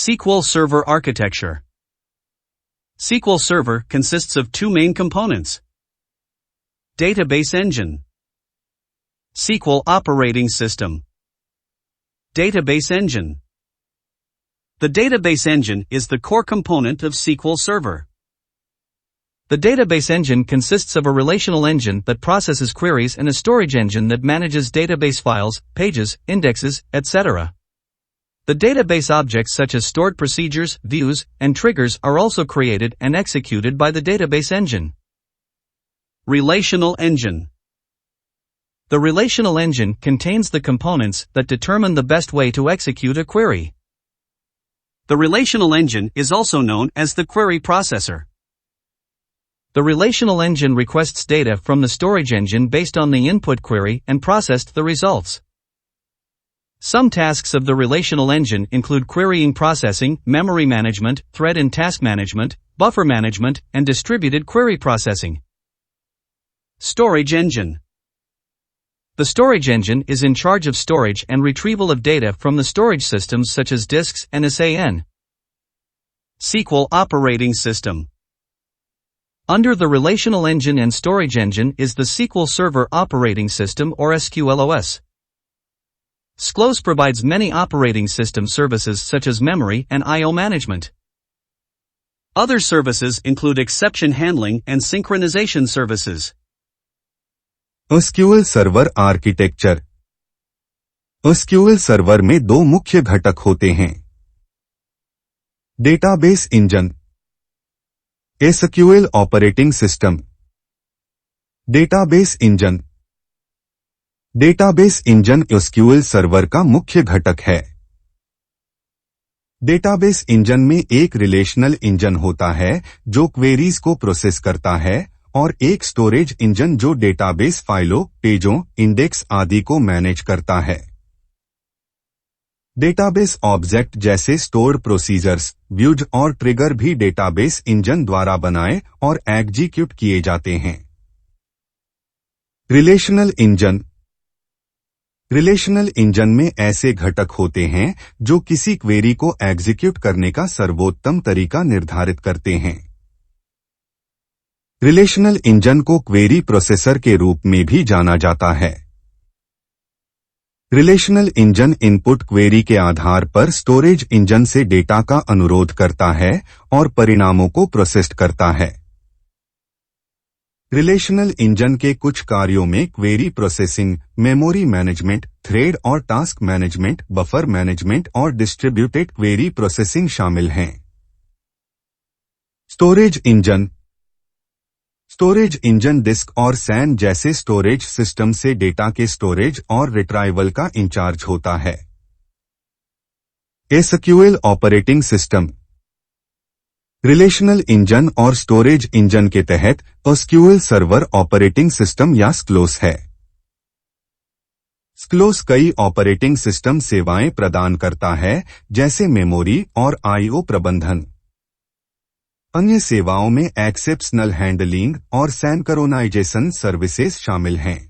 SQL Server Architecture. SQL Server consists of two main components: Database Engine, SQL Operating System. Database Engine. The Database Engine is the core component of SQL Server. The database engine consists of a relational engine that processes queries and a storage engine that manages database files, pages, indexes, etc. The database objects such as stored procedures, views, and triggers are also created and executed by the database engine. Relational Engine. The relational engine contains the components that determine the best way to execute a query. The relational engine is also known as the query processor. The relational engine requests data from the storage engine based on the input query and processed the results. Some tasks of the relational engine include querying processing, memory management, thread and task management, buffer management, and distributed query processing. Storage Engine. The storage engine is in charge of storage and retrieval of data from the storage systems such as disks and SAN. SQL Operating System. Under the relational engine and storage engine is the SQL Server Operating System or SQLOS. SQLOS provides many operating system services such as memory and I/O management. Other services include exception handling and synchronization services. SQL Server Architecture. SQL Server में दो मुख्य घटक होते हैं: database engine, SQL operating system. Database engine. Database engine SQL server का मुख्य घटक है। डेटाबेस इंजन में एक रिलेशनल इंजन होता है जो क्वेरीज को प्रोसेस करता है और एक स्टोरेज इंजन जो डेटाबेस फाइलों, पेजों, इंडेक्स आदि को मैनेज करता है। डेटाबेस ऑब्जेक्ट जैसे स्टोर्ड प्रोसीजर्स, व्यूज और ट्रिगर भी डेटाबेस इंजन द्वारा बनाए और एग्जीक्यूट किए जाते हैं। Relational engine. रिलेशनल इंजन में ऐसे घटक होते हैं जो किसी क्वेरी को एग्जीक्यूट करने का सर्वोत्तम तरीका निर्धारित करते हैं। रिलेशनल इंजन को क्वेरी प्रोसेसर के रूप में भी जाना जाता है। रिलेशनल इंजन इनपुट क्वेरी के आधार पर स्टोरेज इंजन से डेटा का अनुरोध करता है और परिणामों को प्रोसेस करता है। रिलेशनल इंजन के कुछ कार्यों में query processing, memory management, thread और टास्क मैनेजमेंट, बफर मैनेजमेंट और डिस्ट्रीब्यूटेड क्वेरी प्रोसेसिंग शामिल हैं। Storage engine. Storage engine disk और सैन जैसे स्टोरेज सिस्टम से डेटा के स्टोरेज और रिट्राइवल का इंचार्ज होता है। SQL operating system. Relational engine और स्टोरेज इंजन के तहत SQL सर्वर ऑपरेटिंग सिस्टम या SQLOS है। SQLOS कई ऑपरेटिंग सिस्टम सेवाएं प्रदान करता है जैसे मेमोरी और I/O प्रबंधन। अन्य सेवाओं में एक्सेप्शनल हैंडलिंग और सिंक्रोनाइजेशन सर्विसेज शामिल हैं।